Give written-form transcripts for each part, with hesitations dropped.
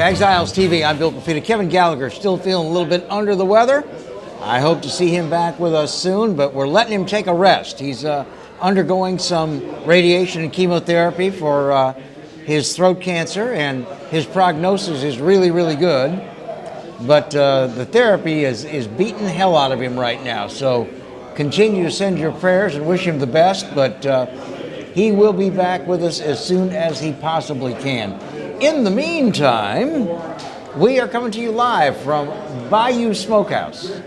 Exiles TV, I'm Bill Profita. Kevin Gallagher still feeling a little bit under the weather. I hope to see him back with us soon, but we're letting him take a rest. He's undergoing some radiation and chemotherapy for his throat cancer, and his prognosis is really, really good. But the therapy is beating the hell out of him right now. So continue to send your prayers and wish him the best, but he will be back with us as soon as he possibly can. In the meantime, we are coming to you live from Bayou Smokehouse.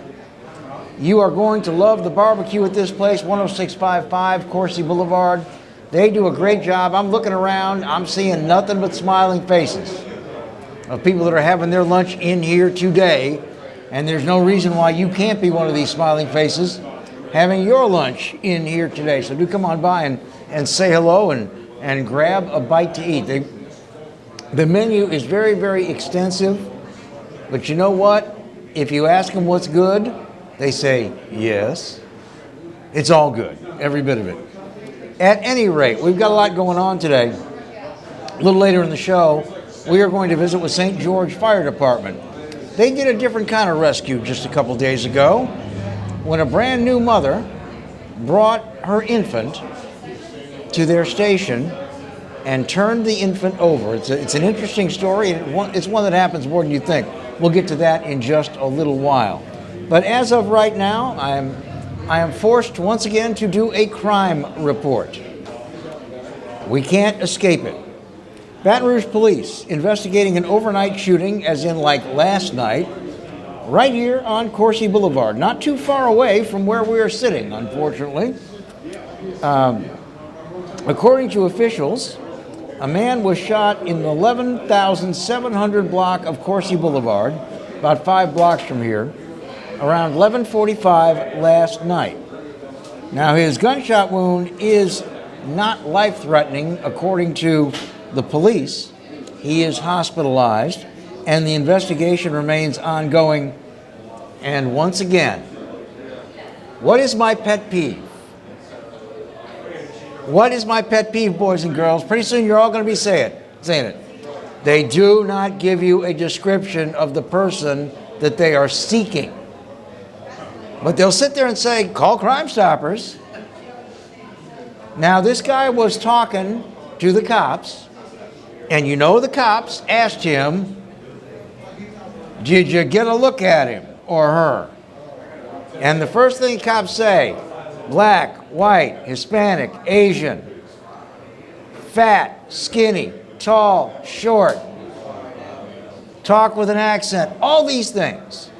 You are going to love the barbecue at this place, 10655 Coursey Boulevard. They do a great job. I'm looking around, I'm seeing nothing but smiling faces of people that are having their lunch in here today, and there's no reason why you can't be one of these smiling faces having your lunch in here today. So do come on by and say hello and grab a bite to eat. The menu is very, very extensive, but you know what? If you ask them what's good, they say yes. It's all good, every bit of it. At any rate, we've got a lot going on today. A little later in the show, we are going to visit with St. George Fire Department. They did a different kind of rescue just a couple days ago when a brand new mother brought her infant to their station and turned the infant over. It's an interesting story, and it's one that happens more than you think. We'll get to that in just a little while. But as of right now, I am forced once again to do a crime report. We can't escape it. Baton Rouge police investigating an overnight shooting, as in like last night, right here on Coursey Boulevard, not too far away from where we are sitting, unfortunately. According to officials, a man was shot in the 11,700 block of Coursey Boulevard, about 5 blocks from here, around 11:45 last night. Now, his gunshot wound is not life-threatening, according to the police. He is hospitalized, and the investigation remains ongoing. And once again, what is my pet peeve? What is my pet peeve, boys and girls? Pretty soon you're all going to be saying it. They do not give you a description of the person that they are seeking. But they'll sit there and say, call Crime Stoppers. Now, this guy was talking to the cops, and you know the cops asked him, did you get a look at him or her? And the first thing cops say, black, white, Hispanic, Asian, fat, skinny, tall, short, talk with an accent, all these things.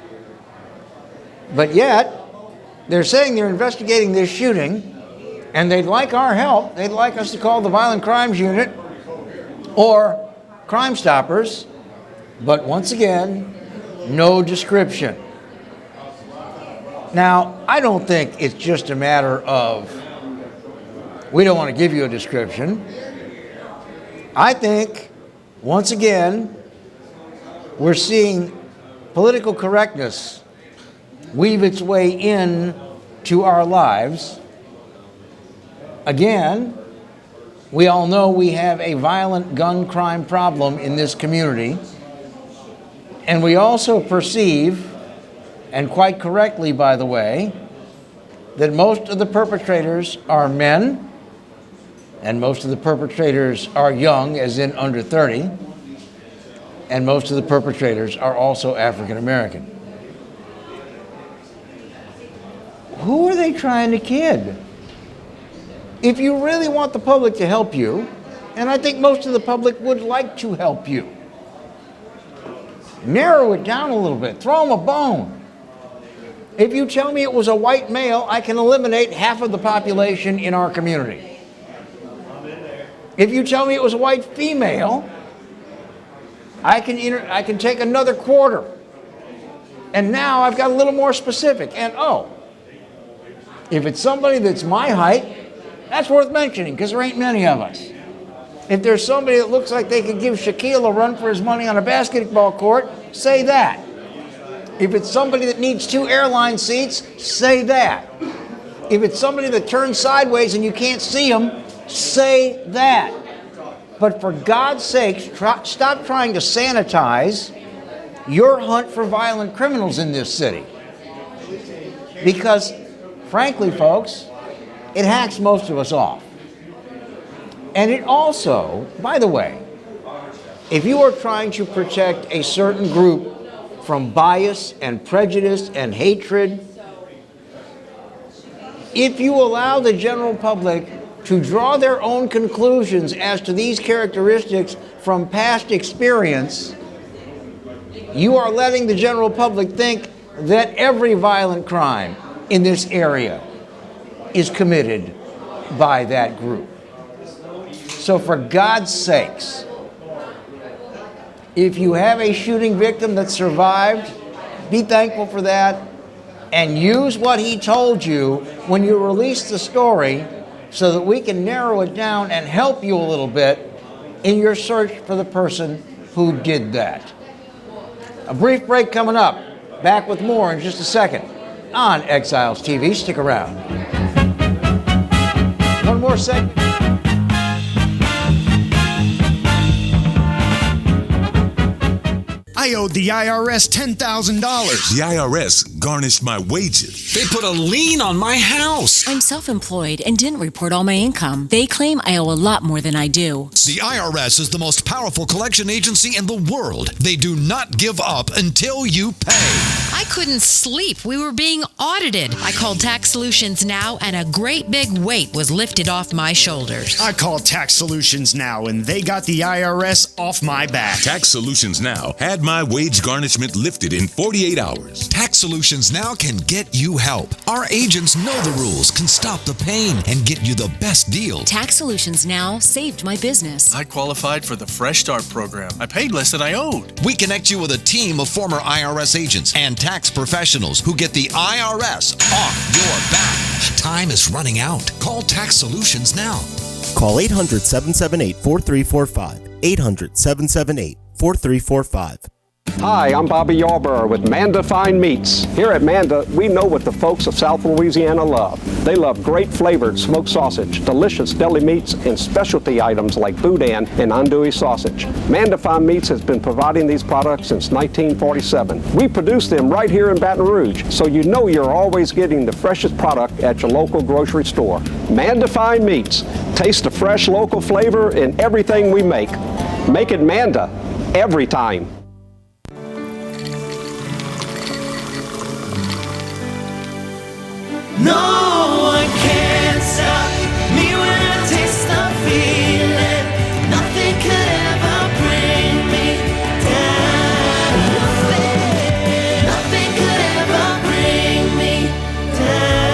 But yet, they're saying they're investigating this shooting, and they'd like our help. They'd like us to call the Violent Crimes Unit or Crime Stoppers, but once again, no description. Now, I don't think it's just a matter of we don't want to give you a description. I think, once again, we're seeing political correctness weave its way in to our lives. Again, we all know we have a violent gun crime problem in this community. And we also perceive, and quite correctly, by the way, that most of the perpetrators are men, and most of the perpetrators are young, as in under 30, and most of the perpetrators are also African American. Who are they trying to kid? If you really want the public to help you, and I think most of the public would like to help you, narrow it down a little bit. Throw them a bone. If you tell me it was a white male, I can eliminate half of the population in our community. If you tell me it was a white female, I can take another quarter. And now I've got a little more specific. And if it's somebody that's my height, that's worth mentioning because there ain't many of us. If there's somebody that looks like they could give Shaquille a run for his money on a basketball court, say that. If it's somebody that needs 2 airline seats, say that. If it's somebody that turns sideways and you can't see them, say that. But for God's sake, stop trying to sanitize your hunt for violent criminals in this city. Because, frankly, folks, it hacks most of us off. And it also, by the way, if you are trying to protect a certain group from bias and prejudice and hatred, if you allow the general public to draw their own conclusions as to these characteristics from past experience, you are letting the general public think that every violent crime in this area is committed by that group. So for God's sakes, if you have a shooting victim that survived, be thankful for that and use what he told you when you release the story so that we can narrow it down and help you a little bit in your search for the person who did that. A brief break coming up. Back with more in just a second on Exiles TV. Stick around. One more segment. I owed the IRS $10,000. The IRS garnished my wages. They put a lien on my house. I'm self-employed and didn't report all my income. They claim I owe a lot more than I do. The IRS is the most powerful collection agency in the world. They do not give up until you pay. I couldn't sleep. We were being audited. I called Tax Solutions Now, and a great big weight was lifted off my shoulders. I called Tax Solutions Now, and they got the IRS off my back. Tax Solutions Now had my wage garnishment lifted in 48 hours. Tax Solutions Now can get you help. Our agents know the rules, can stop the pain, and get you the best deal. Tax Solutions Now saved my business. I qualified for the Fresh Start program. I paid less than I owed. We connect you with a team of former IRS agents and tax professionals who get the IRS off your back. Time is running out. Call Tax Solutions now. Call 800-778-4345. 800-778-4345. Hi, I'm Bobby Yarborough with Manda Fine Meats. Here at Manda, we know what the folks of South Louisiana love. They love great flavored smoked sausage, delicious deli meats, and specialty items like boudin and andouille sausage. Manda Fine Meats has been providing these products since 1947. We produce them right here in Baton Rouge, so you know you're always getting the freshest product at your local grocery store. Manda Fine Meats. Taste the fresh local flavor in everything we make. Make it Manda every time. No one can stop me when I taste the feeling. Nothing could ever bring me down. Nothing could ever bring me down.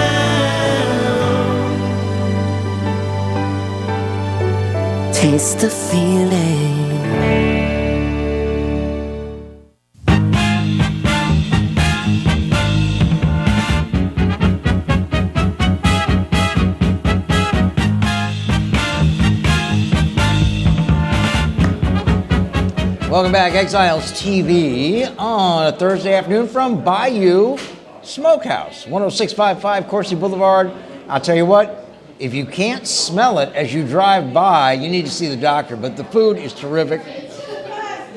Taste the feeling. Welcome back, Exiles TV on a Thursday afternoon from Bayou Smokehouse, 10655 Coursey Boulevard. I'll tell you what, if you can't smell it as you drive by, you need to see the doctor, but the food is terrific.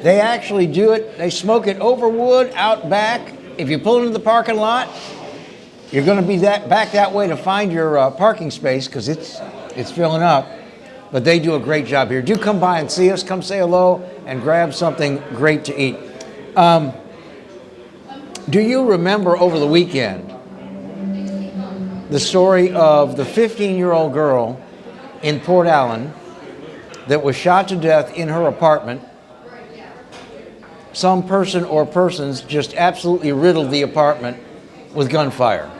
They actually do it, they smoke it over wood out back. If you pull into the parking lot, you're going to be back that way to find your parking space because it's filling up. But they do a great job here. Do come by and see us. Come say hello and grab something great to eat. Do you remember over the weekend the story of the 15-year-old girl in Port Allen that was shot to death in her apartment? Some person or persons just absolutely riddled the apartment with gunfire.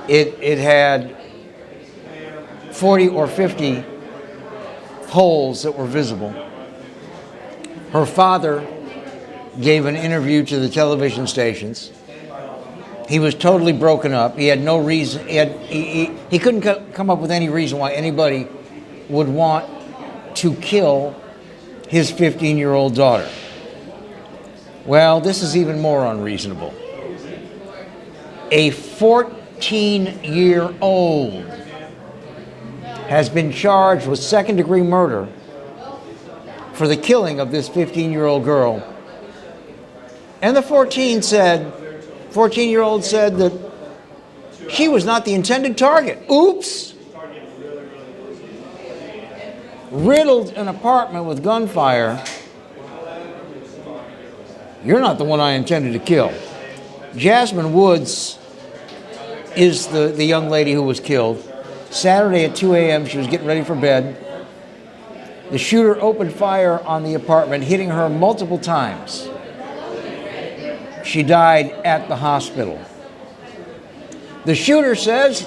It had 40 or 50 holes that were visible. Her father gave an interview to the television stations. He was totally broken up. He had no reason. He couldn't come up with any reason why anybody would want to kill his 15-year-old daughter. Well, this is even more unreasonable. A 14-year-old has been charged with second-degree murder for the killing of this 15-year-old girl. And the 14-year-old said that she was not the intended target. Oops! Riddled an apartment with gunfire. You're not the one I intended to kill. Jasmine Woods is the young lady who was killed. Saturday at 2 a.m., she was getting ready for bed. The shooter opened fire on the apartment, hitting her multiple times. She died at the hospital. The shooter says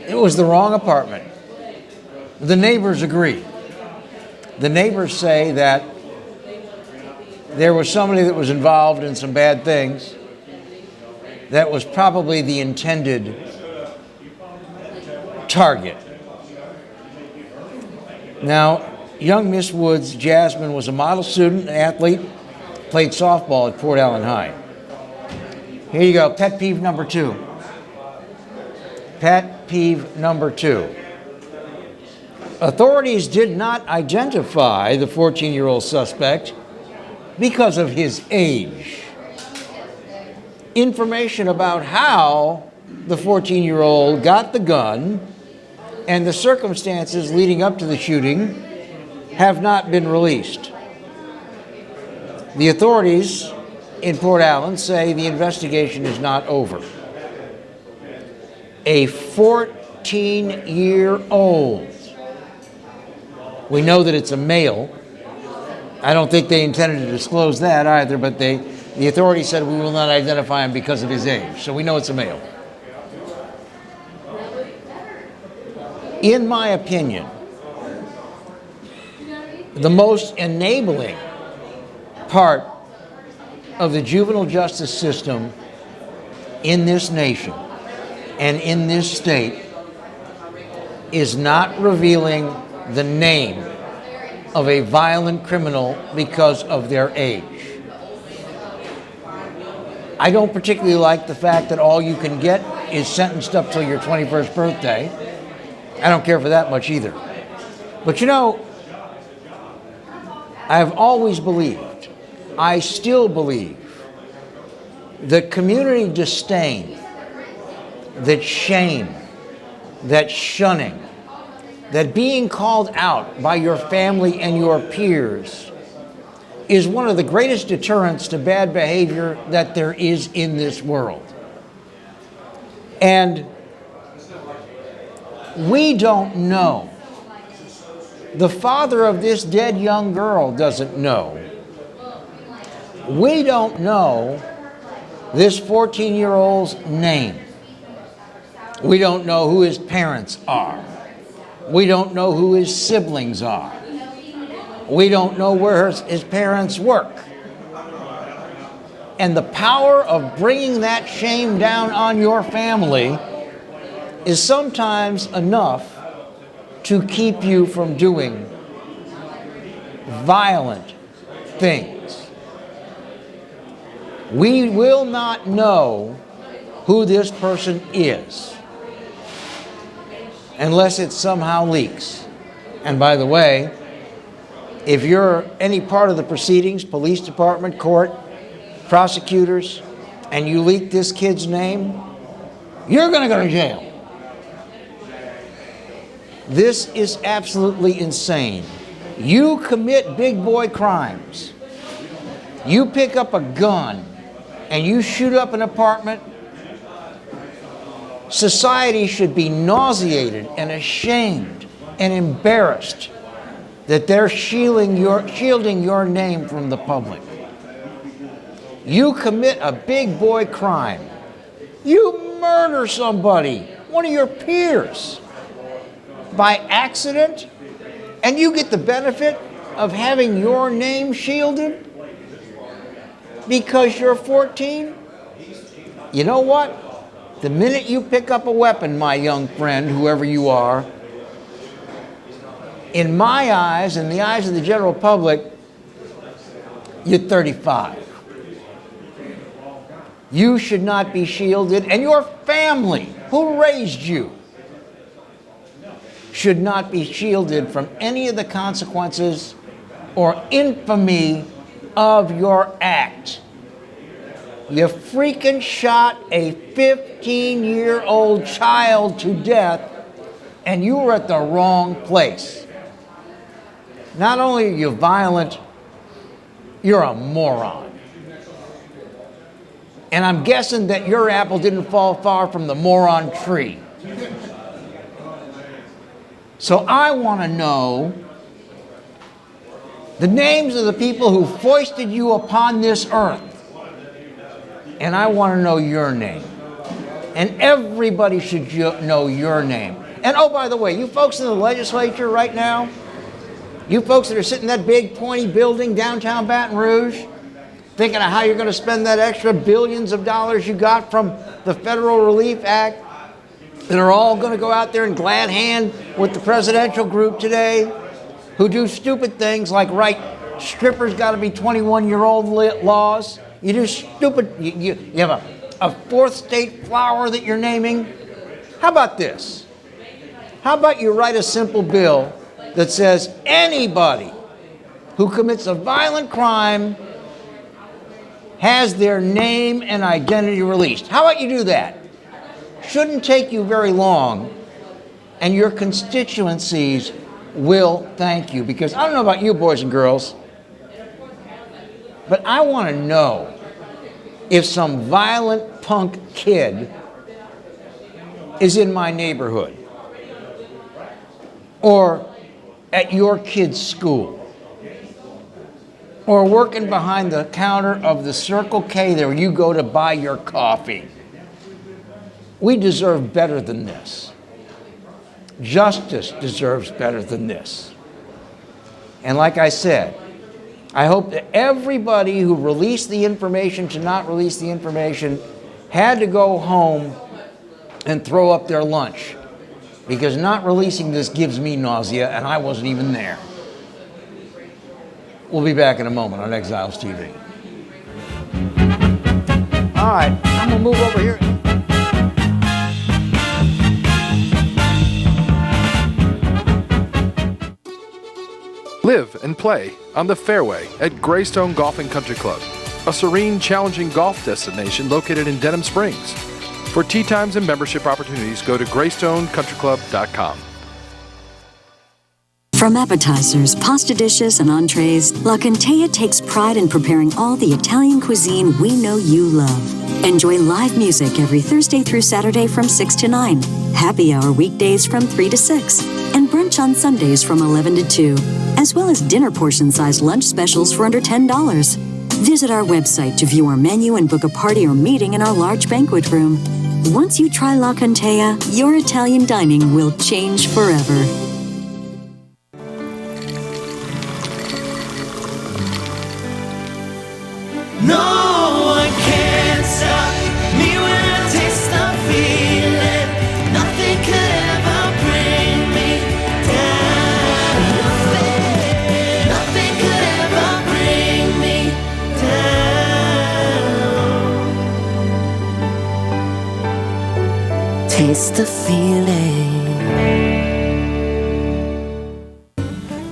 it was the wrong apartment. The neighbors agree. The neighbors say that there was somebody that was involved in some bad things that was probably the intended target. Now, young Miss Woods, Jasmine, was a model student, an athlete, played softball at Port Allen High. Here you go, pet peeve number 2. Pet peeve number 2. Authorities did not identify the 14-year-old suspect because of his age. Information about how the 14-year-old got the gun and the circumstances leading up to the shooting have not been released. The authorities in Port Allen say the investigation is not over. A 14-year-old. We know that it's a male. I don't think they intended to disclose that either, but the authorities said we will not identify him because of his age. So we know it's a male. In my opinion, the most enabling part of the juvenile justice system in this nation and in this state is not revealing the name of a violent criminal because of their age. I don't particularly like the fact that all you can get is sentenced up till your 21st birthday. I don't care for that much either. But you know, I've always believed, I still believe, that community disdain, that shame, that shunning, that being called out by your family and your peers is one of the greatest deterrents to bad behavior that there is in this world. And we don't know. The father of this dead young girl doesn't know. We don't know this 14-year-old's name. We don't know who his parents are. We don't know who his siblings are. We don't know where his parents work. And the power of bringing that shame down on your family is sometimes enough to keep you from doing violent things. We will not know who this person is unless it somehow leaks. And by the way, if you're any part of the proceedings, police department, court, prosecutors, and you leak this kid's name, you're going to go to jail. This is absolutely insane. You commit big boy crimes. You pick up a gun and you shoot up an apartment. Society should be nauseated and ashamed and embarrassed that they're shielding your name from the public. You commit a big boy crime. You murder somebody, one of your peers, by accident, and you get the benefit of having your name shielded because you're 14? You know what? The minute you pick up a weapon, my young friend, whoever you are, in my eyes, in the eyes of the general public, you're 35. You should not be shielded, and your family, who raised you, should not be shielded from any of the consequences or infamy of your act. You freaking shot a 15-year-old child to death, and you were at the wrong place. Not only are you violent, you're a moron. And I'm guessing that your apple didn't fall far from the moron tree. So I want to know the names of the people who foisted you upon this earth. And I want to know your name. And everybody should know your name. And oh, by the way, you folks in the legislature right now, you folks that are sitting in that big pointy building downtown Baton Rouge, thinking of how you're going to spend that extra billions of dollars you got from the Federal Relief Act, that are all going to go out there and glad hand with the presidential group today, who do stupid things like write strippers got to be 21-year-old laws. You do stupid, you have a fourth state flower that you're naming. How about this? How about you write a simple bill that says anybody who commits a violent crime has their name and identity released? How about you do that? Shouldn't take you very long, and your constituencies will thank you. Because I don't know about you boys and girls, but I want to know if some violent punk kid is in my neighborhood or at your kid's school or working behind the counter of the Circle K there where you go to buy your coffee. We deserve better than this. Justice deserves better than this. And like I said, I hope that everybody who released the information to not release the information had to go home and throw up their lunch, because not releasing this gives me nausea, and I wasn't even there. We'll be back in a moment on Exiles TV. All right, I'm gonna move over here. Live and play on the fairway at Greystone Golf and Country Club, a serene, challenging golf destination located in Denham Springs. For tee times and membership opportunities, go to GreystoneCountryClub.com. From appetizers, pasta dishes, and entrees, La Contea takes pride in preparing all the Italian cuisine we know you love. Enjoy live music every Thursday through Saturday from 6 to 9, happy hour weekdays from 3 to 6, and brunch on Sundays from 11 to 2, as well as dinner portion-sized lunch specials for under $10. Visit our website to view our menu and book a party or meeting in our large banquet room. Once you try La Contea, your Italian dining will change forever. No one can stop me when I taste the feeling. Nothing could ever bring me down. Nothing could ever bring me down. Taste the feeling.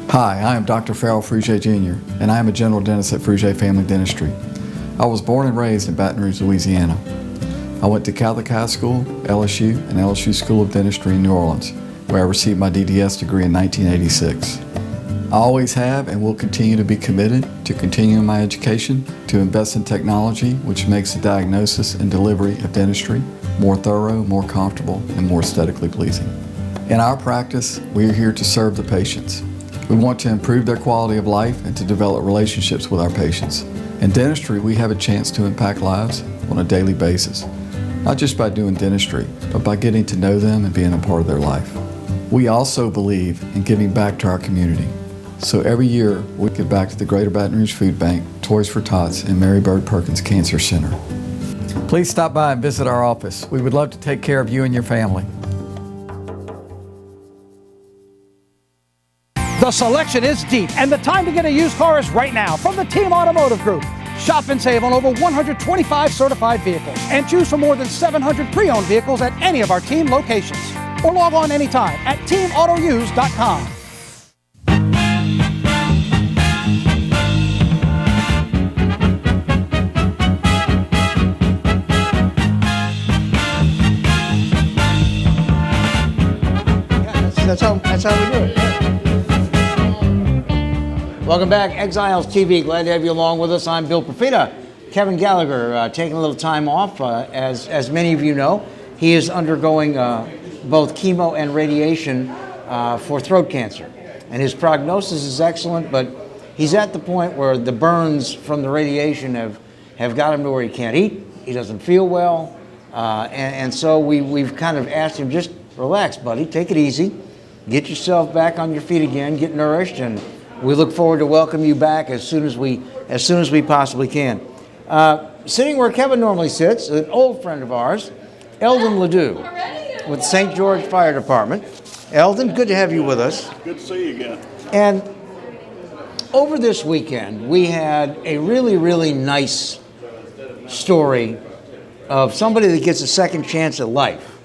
Hi, I am Dr. Farrell Frugier Jr., and I am a general dentist at Frugier Family Dentistry. I was born and raised in Baton Rouge, Louisiana. I went to Catholic High School, LSU, and LSU School of Dentistry in New Orleans, where I received my DDS degree in 1986. I always have and will continue to be committed to continuing my education, to invest in technology which makes the diagnosis and delivery of dentistry more thorough, more comfortable, and more aesthetically pleasing. In our practice, we are here to serve the patients. We want to improve their quality of life and to develop relationships with our patients. In dentistry, we have a chance to impact lives on a daily basis, not just by doing dentistry, but by getting to know them and being a part of their life. We also believe in giving back to our community. So every year, we give back to the Greater Baton Rouge Food Bank, Toys for Tots, and Mary Bird Perkins Cancer Center. Please stop by and visit our office. We would love to take care of you and your family. The selection is deep, and the time to get a used car is right now from the Team Automotive Group. Shop and save on over 125 certified vehicles and choose from more than 700 pre-owned vehicles at any of our team locations. or log on anytime at teamautouse.com. That's how we do it. Welcome back, Exiles TV. Glad to have you along with us. I'm Bill Profita. Kevin Gallagher taking a little time off. As many of you know, he is undergoing both chemo and radiation for throat cancer. And his prognosis is excellent, but he's at the point where the burns from the radiation have got him to where he can't eat. He doesn't feel well. And so we've kind of asked him, just relax, buddy. Take it easy. Get yourself back on your feet again. Get nourished. And we look forward to welcome you back as soon as we possibly can. Sitting where Kevin normally sits, an old friend of ours, Eldon Ledoux with St. George Fire Department. Eldon, good to have you with us. Good to see you again. And over this weekend, we had a really, really nice story of somebody that gets a second chance at life.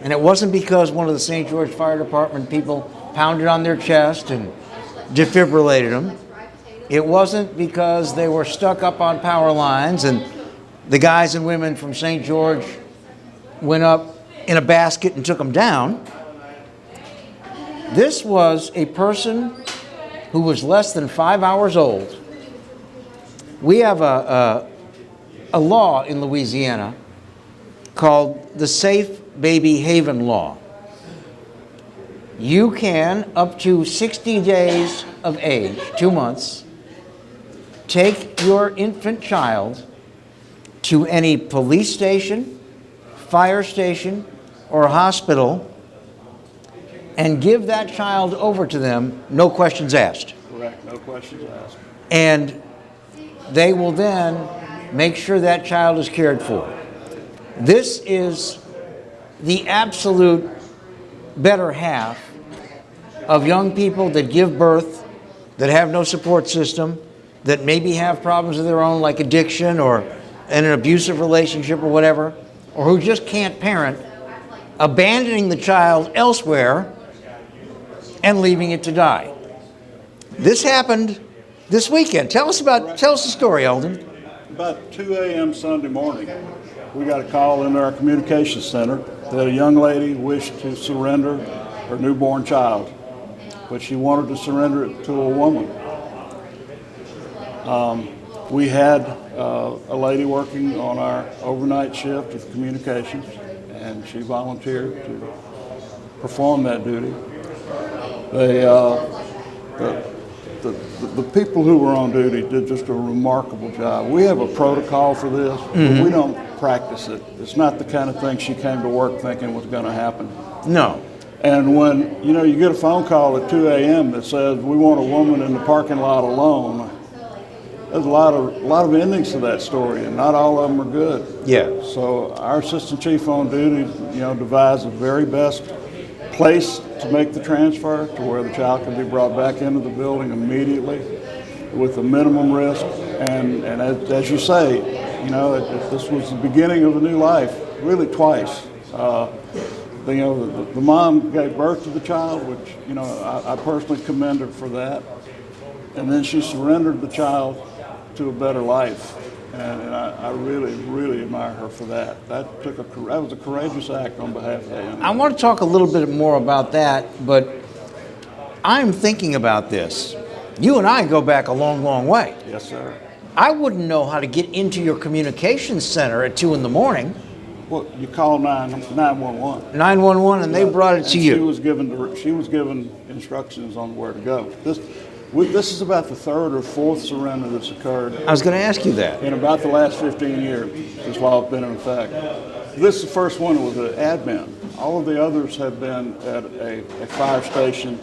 And it wasn't because one of the St. George Fire Department people pounded on their chest and defibrillated them. It wasn't because they were stuck up on power lines and the guys and women from St. George went up in a basket and took them down. This was a person who was less than 5 hours old. We have a law in Louisiana called the Safe Baby Haven Law. You can, up to 60 days of age, 2 months, take your infant child to any police station, fire station, or hospital and give that child over to them, no questions asked. Correct, no questions asked. And they will then make sure that child is cared for. This is the absolute better half of young people that give birth, that have no support system, that maybe have problems of their own like addiction or in an abusive relationship or whatever, or who just can't parent, abandoning the child elsewhere and leaving it to die. This happened this weekend. Tell us the story, Eldon. About 2 a.m. Sunday morning, we got a call into our communications center that a young lady wished to surrender her newborn child, but she wanted to surrender it to a woman. We had a lady working on our overnight shift with communications, and she volunteered to perform that duty. The people who were on duty did just a remarkable job. We have a protocol for this, but we don't practice it. It's not the kind of thing she came to work thinking was going to happen. No. And when you get a phone call at 2 a.m. that says we want a woman in the parking lot alone, there's a lot of endings to that story, and not all of them are good. Yeah. So our assistant chief on duty, devised the very best place to make the transfer to where the child can be brought back into the building immediately with a minimum risk. And as you say, this was the beginning of a new life, really twice. The mom gave birth to the child, which, I personally commend her for that. And then she surrendered the child to a better life. And I really, really admire her for that. That was a courageous act on behalf of the young. I want to talk a little bit more about that, but I'm thinking about this. You and I go back a long, long way. Yes, sir. I wouldn't know how to get into your communications center at 2 in the morning. Well, you call 911. 911, and they brought it to you. She was given instructions on where to go. This is about the third or fourth surrender that's occurred. I was going to ask you that. In about the last 15 years, this law has been in effect. This is the first one with an admin. All of the others have been at a fire station,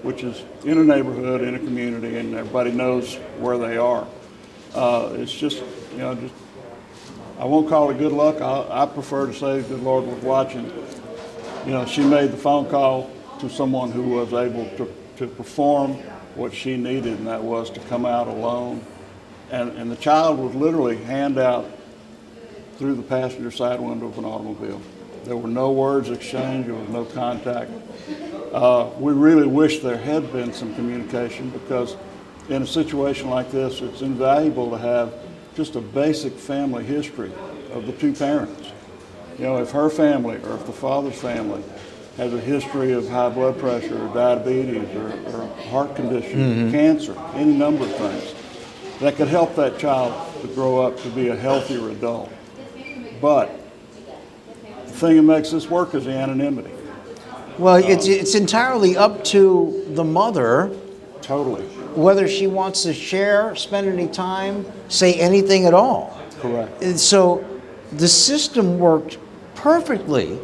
which is in a neighborhood, in a community, and everybody knows where they are. It's just, I won't call it good luck. I prefer to say the Lord was watching. She made the phone call to someone who was able to perform what she needed, and that was to come out alone. And the child was literally hand out through the passenger side window of an automobile. There were no words exchanged. There was no contact. We really wish there had been some communication, because in a situation like this, it's invaluable to have just a basic family history of the two parents. You know, if her family or if the father's family has a history of high blood pressure or diabetes or heart condition, cancer, any number of things, that could help that child to grow up to be a healthier adult. But the thing that makes this work is the anonymity. Well, it's entirely up to the mother. Totally. Whether she wants to share, spend any time, say anything at all. Correct. And so the system worked perfectly.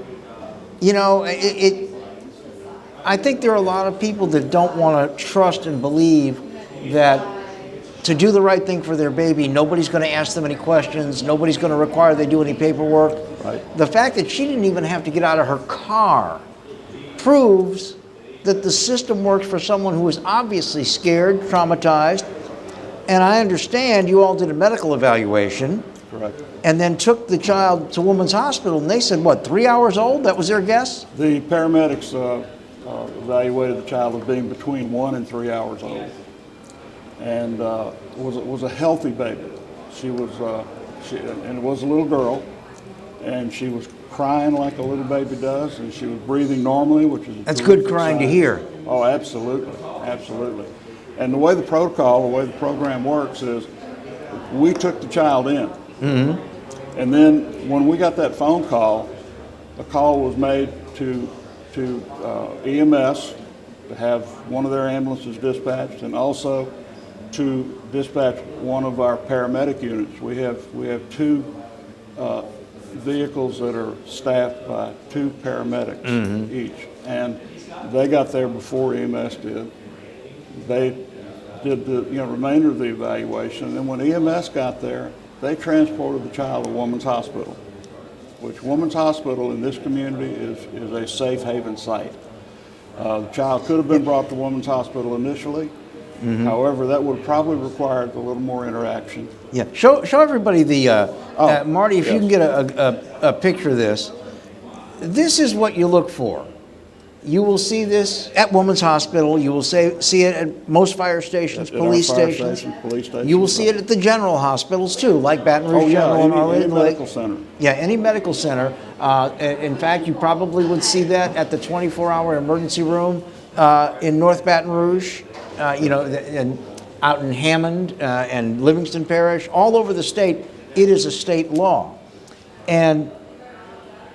You know, I think there are a lot of people that don't want to trust and believe that to do the right thing for their baby, nobody's going to ask them any questions, nobody's going to require they do any paperwork. Right. The fact that she didn't even have to get out of her car proves that the system works for someone who is obviously scared, traumatized, and I understand you all did a medical evaluation. Correct. And then took the child to Women's Hospital, and they said, what, 3 hours old? That was their guess? The paramedics evaluated the child as being between 1 and 3 hours old, and was a healthy baby. She was, and it was a little girl, and she was crying like a little baby does, and she was breathing normally, which is that's good crying to hear. Oh, absolutely, absolutely. And the way the protocol, the way the program works is, we took the child in, and then when we got that phone call, a call was made to EMS to have one of their ambulances dispatched, and also to dispatch one of our paramedic units. We have two vehicles that are staffed by 2 paramedics each, and they got there before EMS did. They did the remainder of the evaluation, and then when EMS got there, they transported the child to Women's Hospital, which Women's Hospital in this community is a safe haven site. The child could have been brought to Women's Hospital initially. However, that would have probably required a little more interaction. Yeah, show everybody the, Marty, if yes. you can get a picture of this. This is what you look for. You will see this at Women's Hospital. You will see it at most fire stations, police stations. You will see it at the general hospitals too, like Baton Rouge General and Our Lady of the Lake. Medical center. Yeah, any medical center. In fact, you probably would see that at the 24-hour emergency room in North Baton Rouge. And out in Hammond and Livingston Parish, all over the state, it is a state law. And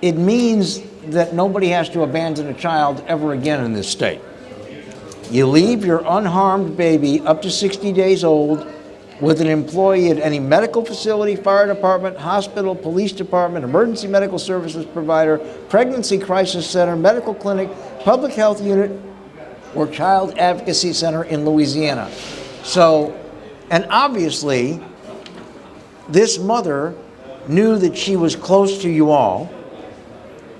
it means that nobody has to abandon a child ever again in this state. You leave your unharmed baby up to 60 days old with an employee at any medical facility, fire department, hospital, police department, emergency medical services provider, pregnancy crisis center, medical clinic, public health unit, or child advocacy center in Louisiana. So, and obviously, this mother knew that she was close to you all.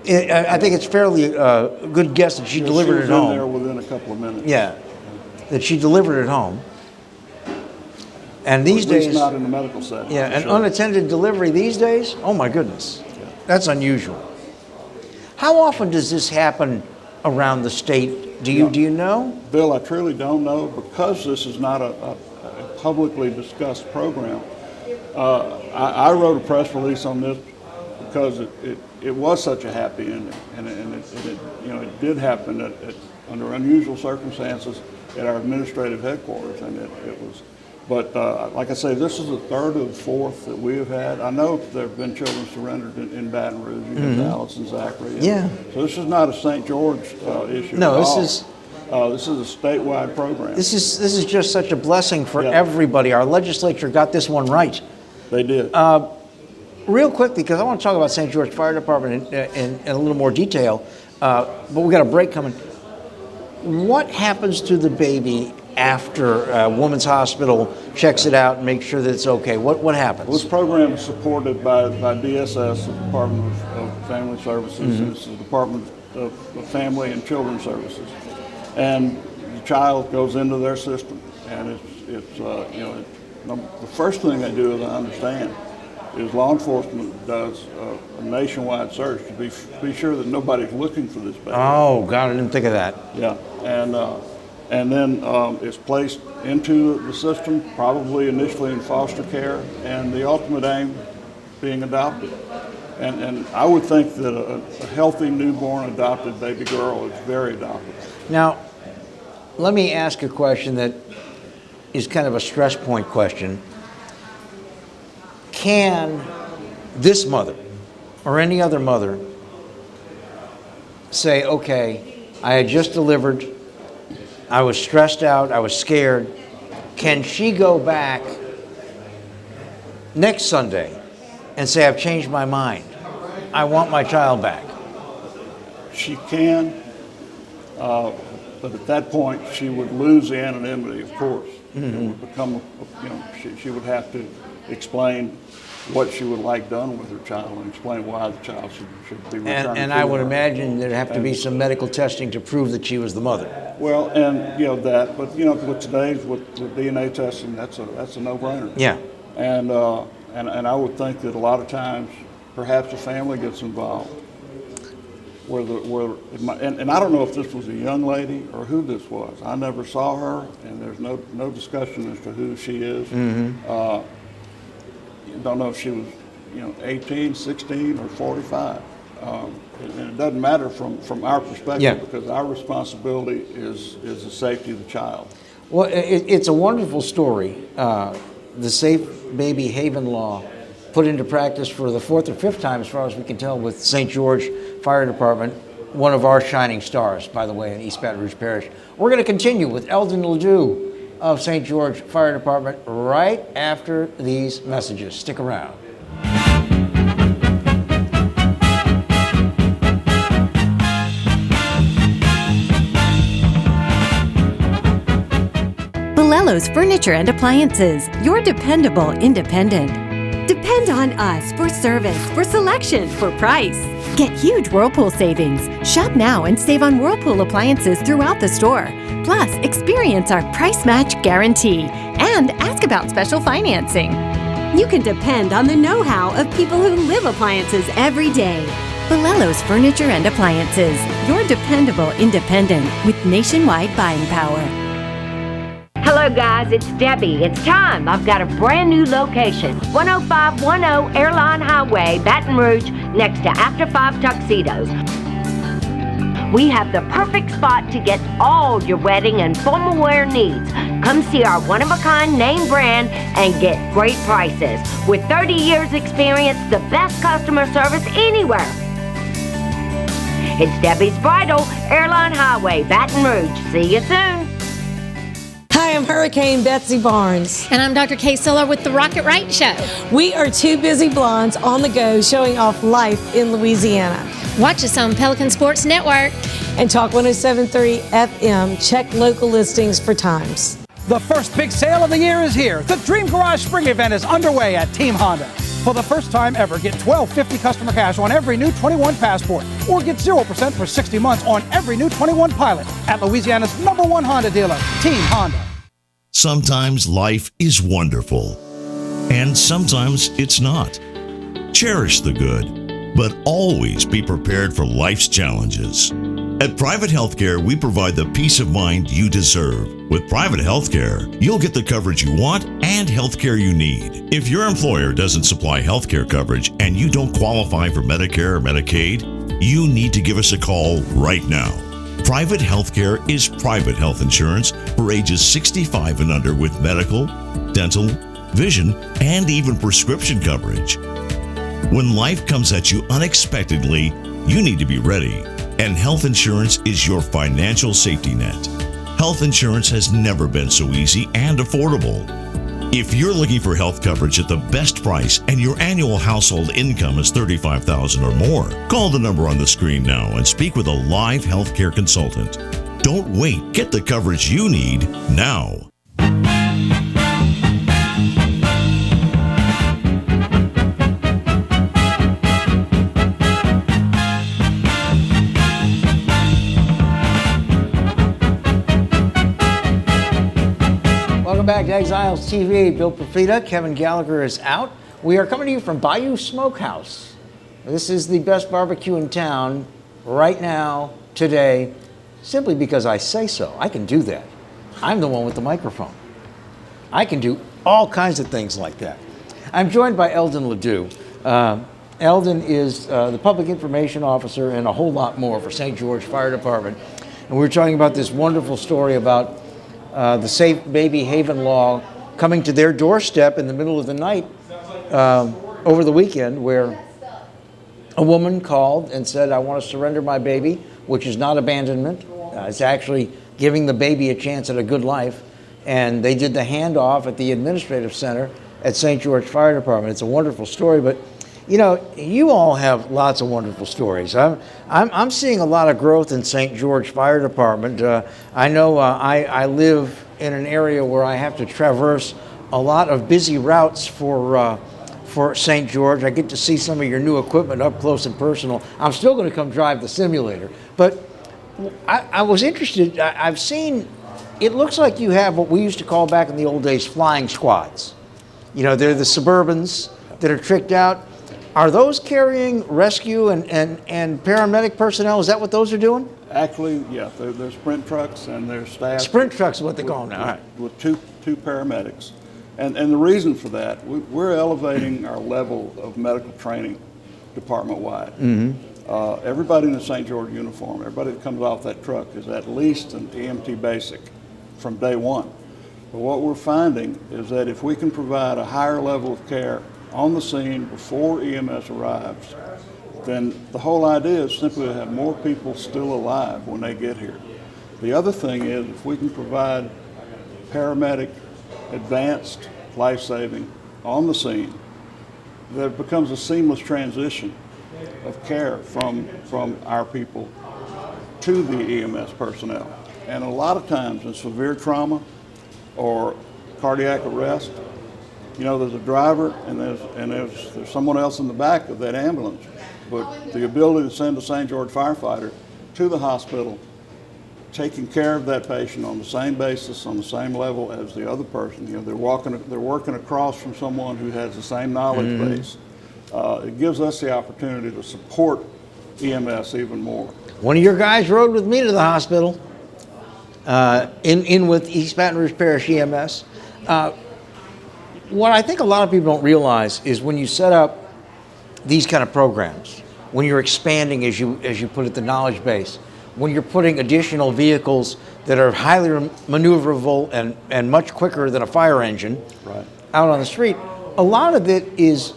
I think it's fairly a good guess that she delivered it home. She was in there within a couple of minutes. Yeah, that she delivered it home. And these days, days, not in the medical setting. Yeah, an unattended delivery these days. Oh my goodness, that's unusual. How often does this happen around the state? Do you know? Bill, I truly don't know, because this is not a publicly discussed program. I wrote a press release on this because it was such a happy ending, and it did happen under unusual circumstances at our administrative headquarters, and it was. But like I say, this is the third or the fourth that we have had. I know there have been children surrendered in Baton Rouge, Dallas and Zachary. Yeah. So this is not a St. George issue. No, at this all. This is a statewide program. This is just such a blessing for everybody. Our legislature got this one right. They did. Real quickly, because I want to talk about St. George Fire Department in a little more detail, but we got a break coming. What happens to the baby after Women's Hospital checks it out and makes sure that it's okay? What happens? Well, this program is supported by DSS, the Department of Family Services. It's the Department of Family and Children's Services, and the child goes into their system. And it's the first thing they do is I understand is law enforcement does a nationwide search to be sure that nobody's looking for this baby. Oh, God, I didn't think of that. Yeah, and then it's placed into the system, probably initially in foster care, and the ultimate aim being adopted. And I would think that a healthy newborn adopted baby girl is very adoptable. Now, let me ask a question that is kind of a stress point question. Can this mother or any other mother say, okay, I had just delivered, I was stressed out, I was scared. Can she go back next Sunday and say, I've changed my mind, I want my child back? She can, but at that point she would lose the anonymity, of course. It would become, she would have to explain what she would like done with her child and explain why the child should be returned. And I would imagine there'd have to be some medical testing to prove that she was the mother. Well, and that, but with today's with DNA testing, that's a no-brainer. Yeah. And I would think that a lot of times, perhaps the family gets involved. And I don't know if this was a young lady or who this was. I never saw her, and there's no discussion as to who she is. Don't know if she was, 18, 16, or 45. And it doesn't matter from our perspective because our responsibility is the safety of the child. Well, it's a wonderful story. The Safe Baby Haven Law put into practice for the fourth or fifth time, as far as we can tell, with St. George Fire Department, one of our shining stars, by the way, in East Baton Rouge Parish. We're going to continue with Eldon Ledoux of St. George Fire Department right after these messages. Stick around. Ledoux Furniture and Appliances, your dependable independent. Depend on us for service, for selection, for price. Get huge Whirlpool savings. Shop now and save on Whirlpool appliances throughout the store. Plus, experience our price match guarantee and ask about special financing. You can depend on the know-how of people who live appliances every day. Ledoux Furniture and Appliances, your dependable independent with nationwide buying power. Hello guys, it's Debbie. It's time. I've got a brand new location. 10510 Airline Highway, Baton Rouge, next to After 5 Tuxedos. We have the perfect spot to get all your wedding and formal wear needs. Come see our one-of-a-kind name brand and get great prices. With 30 years experience, the best customer service anywhere. It's Debbie's Bridal, Airline Highway, Baton Rouge. See you soon. Hi, I'm Hurricane Betsy Barnes. And I'm Dr. Kay Siller with the Rocket Right Show. We are two busy blondes on the go showing off life in Louisiana. Watch us on Pelican Sports Network. And Talk 107.3 FM. Check local listings for times. The first big sale of the year is here. The Dream Garage Spring Event is underway at Team Honda. For the first time ever, get $12.50 customer cash on every new 21 Passport, or get 0% for 60 months on every new 21 Pilot at Louisiana's #1 Honda dealer, Team Honda. Sometimes life is wonderful, and sometimes it's not. Cherish the good, but always be prepared for life's challenges. At Private Healthcare, we provide the peace of mind you deserve. With Private Healthcare, you'll get the coverage you want and healthcare you need. If your employer doesn't supply healthcare coverage and you don't qualify for Medicare or Medicaid, you need to give us a call right now. Private Healthcare is private health insurance for ages 65 and under with medical, dental, vision, and even prescription coverage. When life comes at you unexpectedly, you need to be ready. And health insurance is your financial safety net. Health insurance has never been so easy and affordable. If you're looking for health coverage at the best price and your annual household income is $35,000 or more, call the number on the screen now and speak with a live healthcare consultant. Don't wait. Get the coverage you need now. Welcome back to Exiles TV. Bill Profita, Kevin Gallagher is out. We are coming to you from Bayou Smokehouse. This is the best barbecue in town right now, today, simply because I say so. I can do that. I'm the one with the microphone. I can do all kinds of things like that. I'm joined by Eldon Ledoux. Eldon is the public information officer and a whole lot more for St. George Fire Department. And we're talking about this wonderful story about the Safe Baby Haven law coming to their doorstep in the middle of the night over the weekend, where a woman called and said, I want to surrender my baby, which is not abandonment. It's actually giving the baby a chance at a good life. And they did the handoff at the administrative center at St. George Fire Department. It's a wonderful story, but you know, you all have lots of wonderful stories. I'm seeing a lot of growth in St. George Fire Department. I know I live in an area where I have to traverse a lot of busy routes for St. George. I get to see some of your new equipment up close and personal. I'm still going to come drive the simulator. But I was interested. I've seen, it looks like you have what we used to call back in the old days flying squads. You know, they're the Suburbans that are tricked out. Are those carrying rescue and paramedic personnel? Is that what those are doing? Actually, yeah, they're sprint trucks and they're staffed. Sprint trucks is what they call them now. All right. With two paramedics. And the reason for that, we're elevating our level of medical training department-wide. Mm-hmm. Everybody in the St. George uniform, everybody that comes off that truck is at least an EMT basic from day one. But what we're finding is that if we can provide a higher level of care on the scene before EMS arrives, then the whole idea is simply to have more people still alive when they get here. The other thing is if we can provide paramedic, advanced life-saving on the scene, there becomes a seamless transition of care from our people to the EMS personnel. And a lot of times in severe trauma or cardiac arrest, you know, there's a driver and there's someone else in the back of that ambulance. But the ability to send a St. George firefighter to the hospital, taking care of that patient on the same basis, on the same level as the other person, you know, they're working across from someone who has the same knowledge base. It gives us the opportunity to support EMS even more. One of your guys rode with me to the hospital, in with East Baton Rouge Parish EMS. What I think a lot of people don't realize is when you set up these kind of programs, when you're expanding, as you put it, the knowledge base, when you're putting additional vehicles that are highly maneuverable and much quicker than a fire engine out on the street, a lot of it is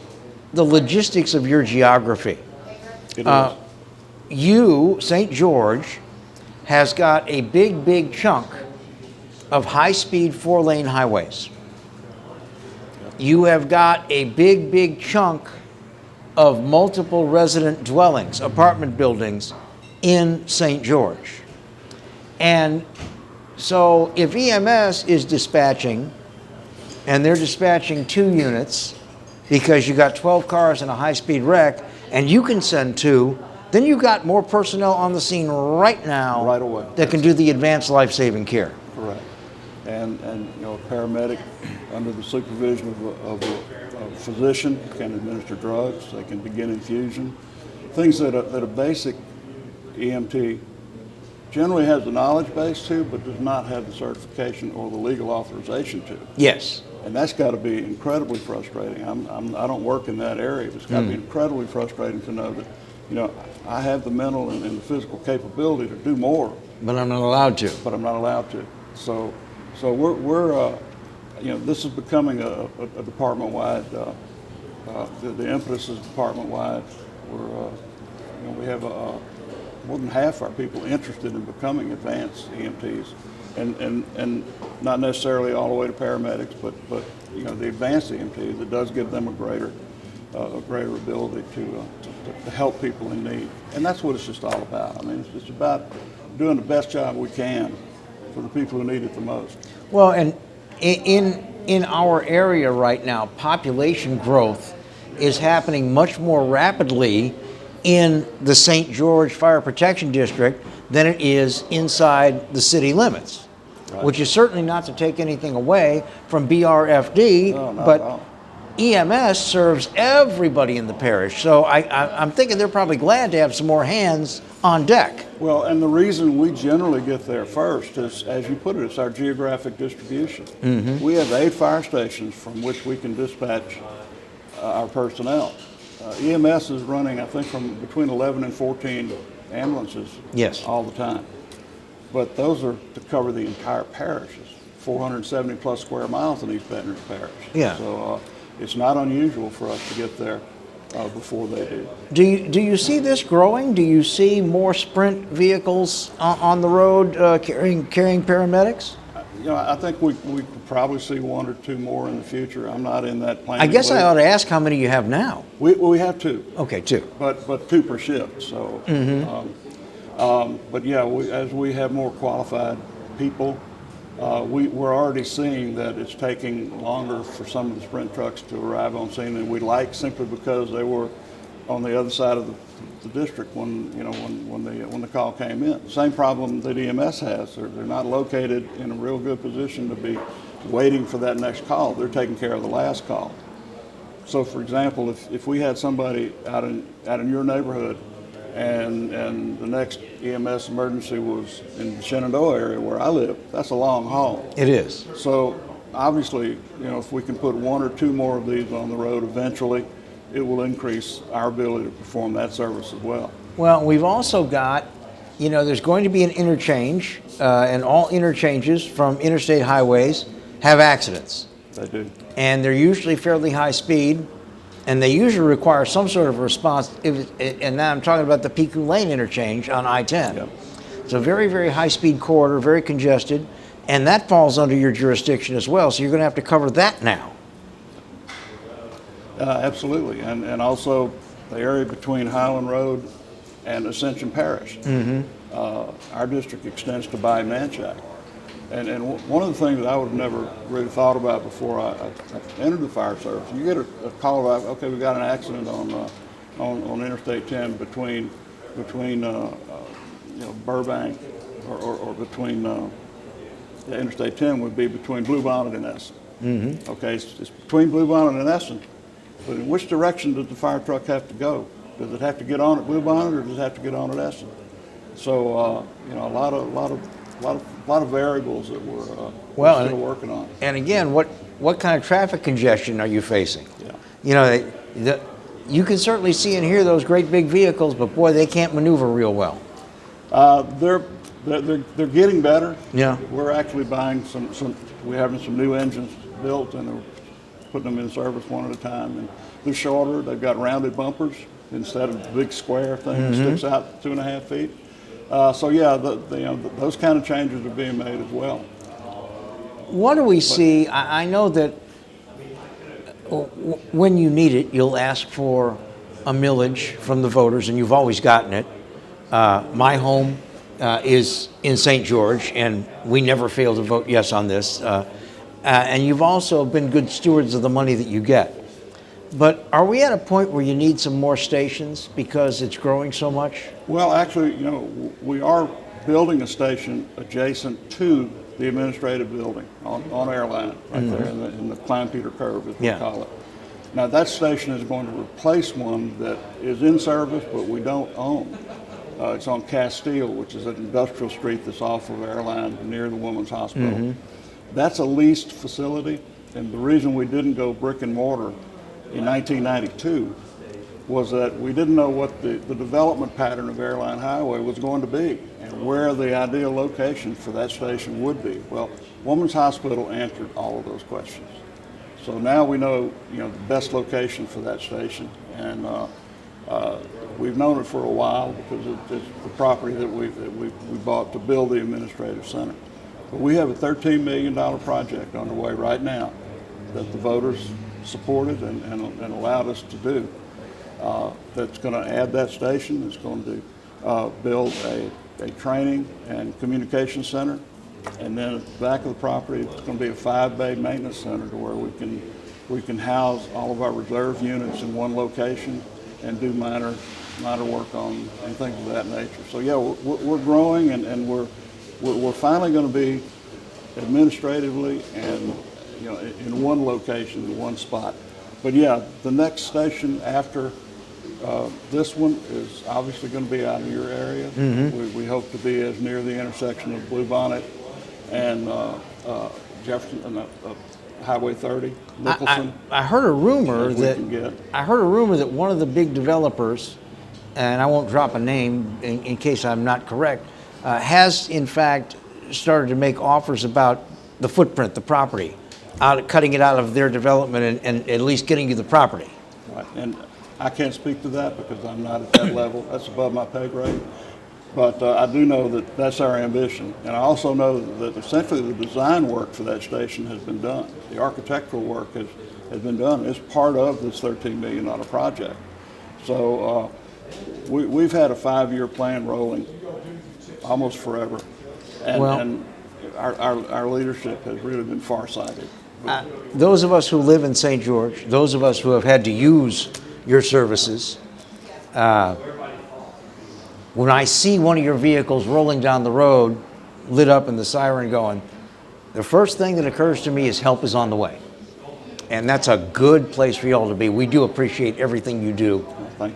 the logistics of your geography. It is. You, St. George, has got a big chunk of high-speed 4-lane highways. You have got a big chunk of multiple resident dwellings, apartment buildings in St. George. And so if EMS is dispatching, and they're dispatching 2 units because you got 12 cars in a high-speed wreck, and you can send 2, then you've got more personnel on the scene right now right away that can do the advanced life-saving care. Correct. And you know, a paramedic under the supervision of a physician can administer drugs. They can begin infusion. Things that a basic EMT generally has the knowledge base to, but does not have the certification or the legal authorization to. Yes. And that's got to be incredibly frustrating. I don't work in that area, but it's got to be incredibly frustrating to know that, you know, I have the mental and the physical capability to do more. But I'm not allowed to. But I'm not allowed to. So we're you know, this is becoming a department-wide, the impetus is department-wide. We're, you know, we have more than half our people interested in becoming advanced EMTs, and not necessarily all the way to paramedics, but you know, the advanced EMT that does give them a greater ability to help people in need, and that's what it's just all about. I mean, it's about doing the best job we can for the people who need it the most. Well, and in our area right now, population growth is happening much more rapidly in the St. George Fire Protection District than it is inside the city limits, which is certainly not to take anything away from BRFD, No, not but at all. EMS serves everybody in the parish, so I'm thinking they're probably glad to have some more hands on deck. Well, and the reason we generally get there first is, as you put it, it's our geographic distribution. Mm-hmm. We have 8 fire stations from which we can dispatch our personnel. EMS is running, I think, from between 11 and 14 ambulances all the time. But those are to cover the entire parishes, 470 plus square miles in East Baton Rouge Parish. Yeah. So it's not unusual for us to get there before they do. Do you see this growing? Do you see more sprint vehicles on the road carrying paramedics? You know, I think we could probably see 1 or 2 more in the future. I'm not in that plan. I guess I ought to ask how many you have now. We have 2. Okay, 2. But 2 per shift. So, but yeah, as we have more qualified people, we're already seeing that it's taking longer for some of the sprint trucks to arrive on scene than we'd like, simply because they were on the other side of the district when the call came in. Same problem that EMS has. They're not located in a real good position to be waiting for that next call. They're taking care of the last call. So, for example, if we had somebody out in your neighborhood and the next EMS emergency was in the Shenandoah area where I live, that's a long haul. It is. So obviously, if we can put 1 or 2 more of these on the road eventually, it will increase our ability to perform that service as well. Well, we've also got, there's going to be an interchange, and all interchanges from interstate highways have accidents. They do. And they're usually fairly high speed, and they usually require some sort of response. And now I'm talking about the Pico Lane interchange on I-10. Yep. It's a very, very high-speed corridor, very congested, and that falls under your jurisdiction as well, so you're going to have to cover that now. Absolutely, and also the area between Highland Road and Ascension Parish. Mm-hmm. Our district extends to Biden-Manchac. And one of the things that I would have never really thought about before I entered the fire service, you get a call about, okay, we got an accident on Interstate 10 between Burbank or between Interstate 10 would be between Bluebonnet and Essen. Mm-hmm. Okay, it's between Bluebonnet and Essen. But in which direction does the fire truck have to go? Does it have to get on at Bluebonnet or does it have to get on at Essen? So a lot of variables that we're still working on. And again, what kind of traffic congestion are you facing? Yeah. You can certainly see and hear those great big vehicles, but boy, they can't maneuver real well. They're getting better. Yeah. We're actually buying we're having some new engines built, and they're putting them in service one at a time. And they're shorter. They've got rounded bumpers instead of the big square thing that sticks out 2.5 feet. So yeah, those kind of changes are being made as well. What do we see? I know that when you need it, you'll ask for a millage from the voters, and you've always gotten it. My home is in St. George, and we never fail to vote yes on this. And you've also been good stewards of the money that you get. But are we at a point where you need some more stations because it's growing so much? Well, actually, we are building a station adjacent to the administrative building on Airline, right there in the Klein-Peter curve, as we call it. Now, that station is going to replace one that is in service, but we don't own. It's on Castile, which is an industrial street that's off of Airline near the Women's Hospital. That's a leased facility, and the reason we didn't go brick and mortar in 1992 was that we didn't know what the development pattern of Airline Highway was going to be and where the ideal location for that station would be. Well, Women's Hospital answered all of those questions. So now we know, the best location for that station, and we've known it for a while because it's the property that we bought to build the administrative center. But we have a $13 million project underway right now that the voters supported and allowed us to do. That's going to add that station. It's going to build a training and communication center. And then at the back of the property, it's going to be a 5-bay maintenance center to where we can house all of our reserve units in one location and do minor work on and things of that nature. So yeah, we're growing, and we're finally going to be administratively and in one location, in one spot. But yeah, the next station after this one is obviously going to be out of your area. We hope to be as near the intersection of Bluebonnet and Jefferson, Highway 30, Nicholson. I heard a rumor as we can get. that one of the big developers, and I won't drop a name in case I'm not correct, has in fact started to make offers about the footprint, the property, cutting it out of their development and at least getting you the property. Right, and I can't speak to that because I'm not at that level. That's above my pay grade. But I do know that that's our ambition. And I also know that essentially the design work for that station has been done. The architectural work has been done. It's part of this $13 million project. So we've had a 5-year plan rolling almost forever. And our leadership has really been farsighted. Those of us who live in St. George, those of us who have had to use your services, when I see one of your vehicles rolling down the road, lit up and the siren going, the first thing that occurs to me is help is on the way. And that's a good place for y'all to be. We do appreciate everything you do,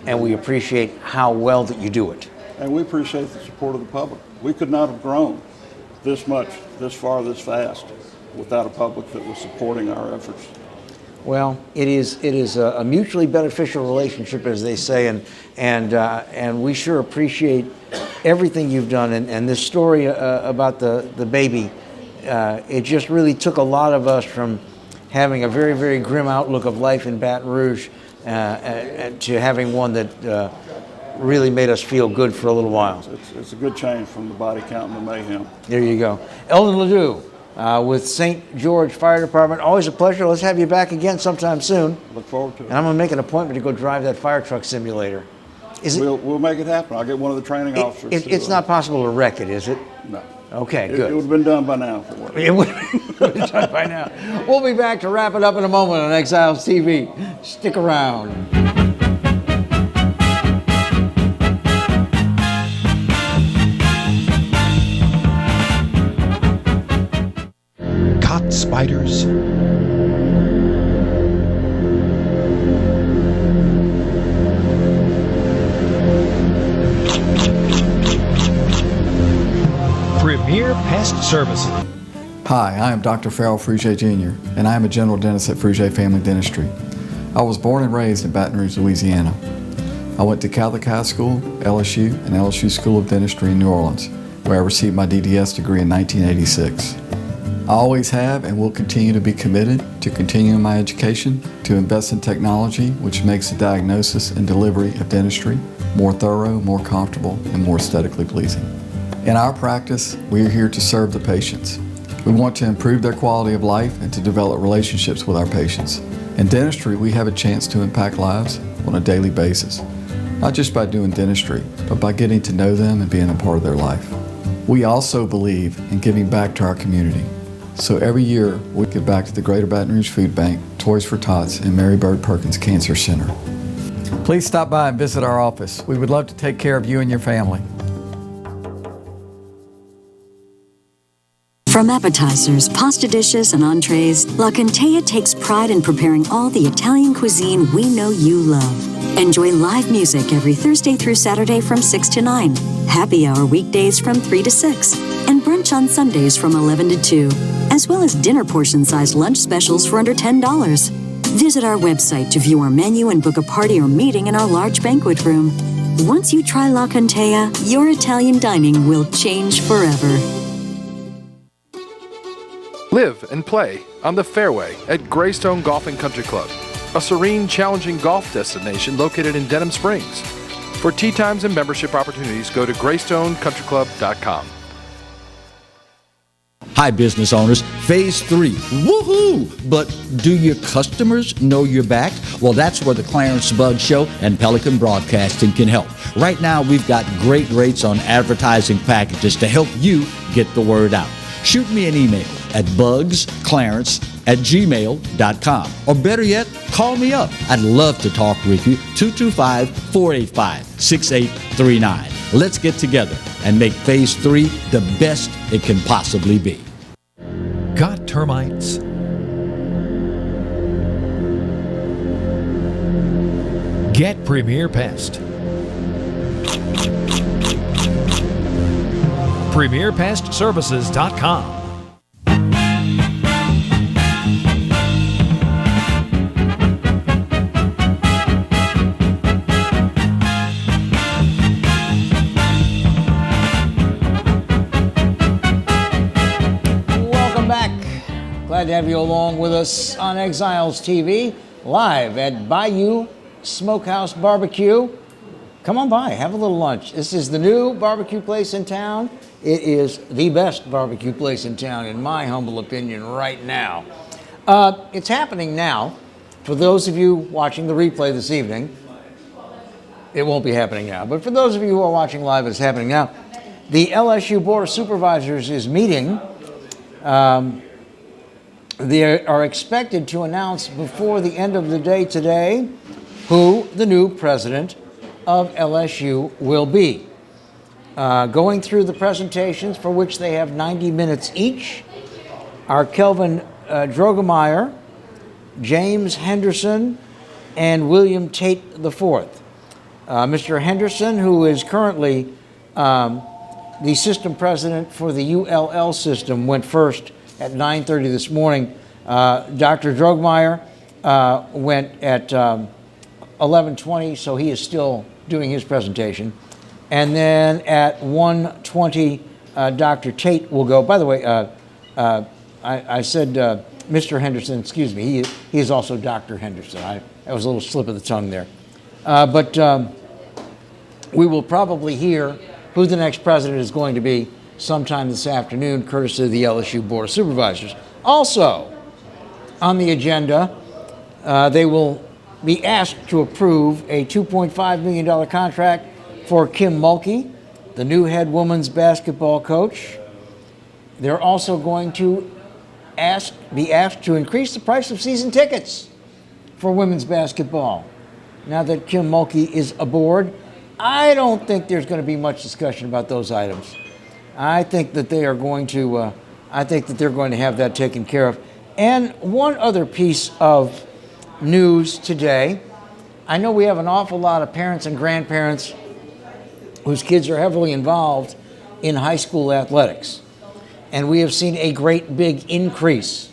and we appreciate how well that you do it. And we appreciate the support of the public. We could not have grown this much, this far, this fast without a public that was supporting our efforts. Well, it is a mutually beneficial relationship, as they say, and we sure appreciate everything you've done. And this story about the baby, it just really took a lot of us from having a very, very grim outlook of life in Baton Rouge to having one that really made us feel good for a little while. It's a good change from the body count and the mayhem. There you go. Eldon Ledoux. With St. George Fire Department. Always a pleasure. Let's have you back again sometime soon. Look forward to it. And I'm going to make an appointment to go drive that fire truck simulator. We'll make it happen. I'll get one of the training officers. It's not possible to wreck it, is it? No. Okay, good. It would have been done by now. It would have been done by now. We'll be back to wrap it up in a moment on Exiles TV. Stick around. Spiders. Premier Pest Services. Hi, I am Dr. Farrell Frugier Jr., and I am a general dentist at Frugier Family Dentistry. I was born and raised in Baton Rouge, Louisiana. I went to Catholic High School, LSU, and LSU School of Dentistry in New Orleans, where I received my DDS degree in 1986. I always have and will continue to be committed to continuing my education, to invest in technology which makes the diagnosis and delivery of dentistry more thorough, more comfortable, and more aesthetically pleasing. In our practice, we are here to serve the patients. We want to improve their quality of life and to develop relationships with our patients. In dentistry, we have a chance to impact lives on a daily basis, not just by doing dentistry, but by getting to know them and being a part of their life. We also believe in giving back to our community. So every year, we give back to the Greater Baton Rouge Food Bank, Toys for Tots, and Mary Bird Perkins Cancer Center. Please stop by and visit our office. We would love to take care of you and your family. From appetizers, pasta dishes, and entrees, La Contea takes pride in preparing all the Italian cuisine we know you love. Enjoy live music every Thursday through Saturday from 6 to 9, happy hour weekdays from 3 to 6, and brunch on Sundays from 11 to 2, as well as dinner portion-sized lunch specials for under $10. Visit our website to view our menu and book a party or meeting in our large banquet room. Once you try La Contea, your Italian dining will change forever. Live and play on the fairway at Greystone Golf and Country Club, a serene, challenging golf destination located in Denham Springs. For tee times and membership opportunities, go to greystonecountryclub.com. Hi, business owners. Phase 3. Woohoo! But do your customers know you're back? Well, that's where the Clarence Bugg Show and Pelican Broadcasting can help. Right now, we've got great rates on advertising packages to help you get the word out. Shoot me an email at bugsclarence@gmail.com. Or better yet, call me up. I'd love to talk with you. 225-485-6839. Let's get together and make Phase 3 the best it can possibly be. Got termites? Get Premier Pest. PremierPestServices.com. Welcome back. Glad to have you along with us on Exiles TV, live at Bayou Smokehouse Barbecue. Come on by, have a little lunch. This is the new barbecue place in town. It is the best barbecue place in town, in my humble opinion, right now. It's happening now. For those of you watching the replay this evening, it won't be happening now, but for those of you who are watching live, it's happening now. The LSU Board of Supervisors is meeting. They are expected to announce before the end of the day today who the new president of LSU will be. Going through the presentations, for which they have 90 minutes each, are Kelvin Drogemeyer, James Henderson, and William Tate IV. Mr. Henderson, who is currently the system president for the ULL system, went first at 9:30 this morning. Dr. Drogemeyer went at 11:20, so he is still doing his presentation. And then at 1:20, Dr. Tate will go. By the way, I said Mr. Henderson, excuse me, he is also Dr. Henderson. That was a little slip of the tongue there. But we will probably hear who the next president is going to be sometime this afternoon, courtesy of the LSU Board of Supervisors. Also on the agenda, they will be asked to approve a $2.5 million contract for Kim Mulkey, the new head women's basketball coach. They're also going to be asked to increase the price of season tickets for women's basketball. Now that Kim Mulkey is aboard, I don't think there's going to be much discussion about those items. I think that they are going to. I think that they're going to have that taken care of. And one other piece of news today. I know we have an awful lot of parents and grandparents whose kids are heavily involved in high school athletics. And we have seen a great big increase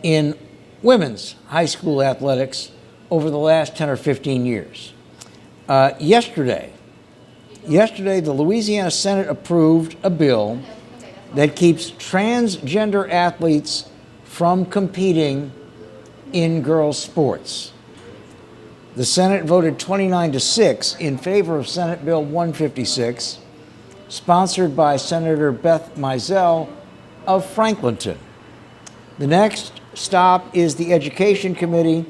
in women's high school athletics over the last 10 or 15 years. Yesterday, the Louisiana Senate approved a bill that keeps transgender athletes from competing in girls' sports. The Senate voted 29-6 in favor of Senate Bill 156, sponsored by Senator Beth Mizell of Franklinton. The next stop is the Education Committee,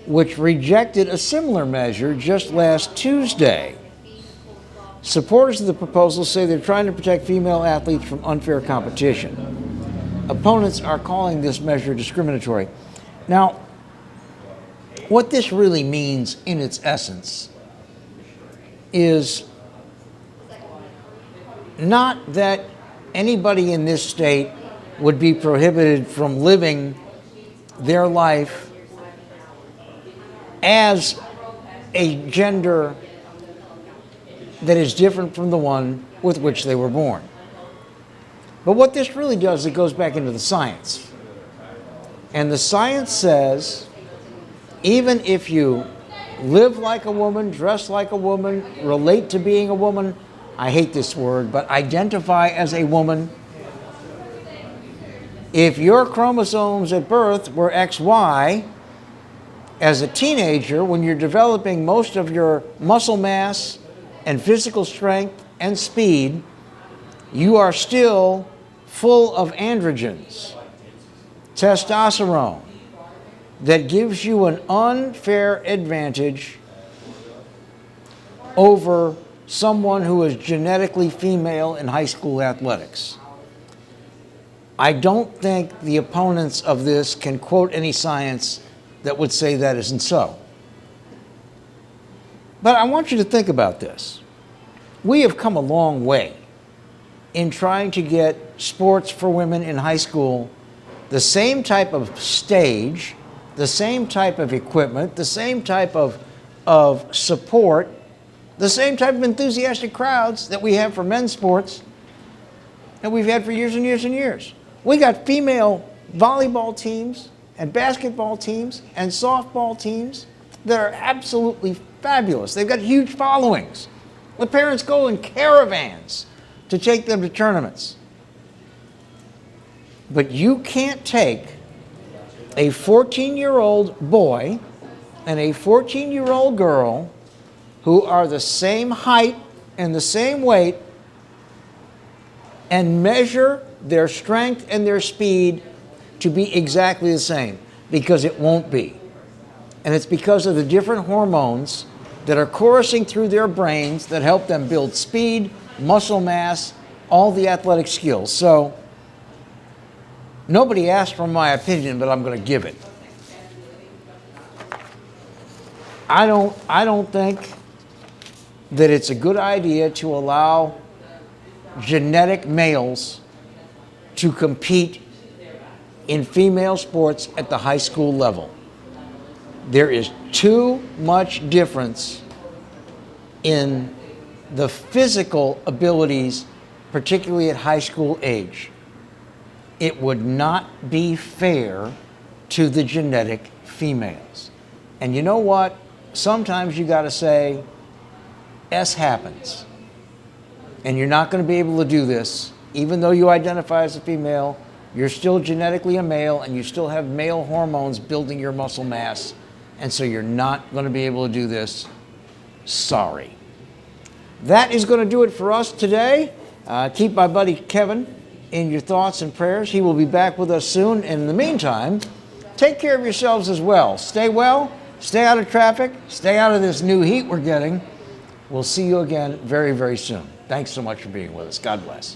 which rejected a similar measure just last Tuesday. Supporters of the proposal say they're trying to protect female athletes from unfair competition. Opponents are calling this measure discriminatory. Now, what this really means in its essence is not that anybody in this state would be prohibited from living their life as a gender that is different from the one with which they were born. But what this really does, it goes back into the science. And the science says, even if you live like a woman, dress like a woman, relate to being a woman, I hate this word, but identify as a woman, if your chromosomes at birth were XY, as a teenager, when you're developing most of your muscle mass and physical strength and speed, you are still full of androgens, testosterone, that gives you an unfair advantage over someone who is genetically female in high school athletics. I don't think the opponents of this can quote any science that would say that isn't so. But I want you to think about this. We have come a long way in trying to get sports for women in high school the same type of stage, the same type of equipment, the same type of of support, the same type of enthusiastic crowds that we have for men's sports that we've had for years and years and years. We got female volleyball teams and basketball teams and softball teams that are absolutely fabulous. They've got huge followings. The parents go in caravans to take them to tournaments. But you can't take a 14-year-old boy and a 14-year-old girl who are the same height and the same weight and measure their strength and their speed to be exactly the same, because it won't be. And it's because of the different hormones that are coursing through their brains that help them build speed, muscle mass, all the athletic skills. So nobody asked for my opinion, but I'm going to give it. I don't think that it's a good idea to allow genetic males to compete in female sports at the high school level. There is too much difference in the physical abilities, particularly at high school age. It would not be fair to the genetic females. And you know what? Sometimes you got to say, S happens. And you're not going to be able to do this. Even though you identify as a female, you're still genetically a male and you still have male hormones building your muscle mass. And so you're not going to be able to do this. Sorry. That is going to do it for us today. Keep my buddy Kevin in your thoughts and prayers. He will be back with us soon. And in the meantime, take care of yourselves as well. Stay well, stay out of traffic, stay out of this new heat we're getting. We'll see you again very, very soon. Thanks so much for being with us. God bless.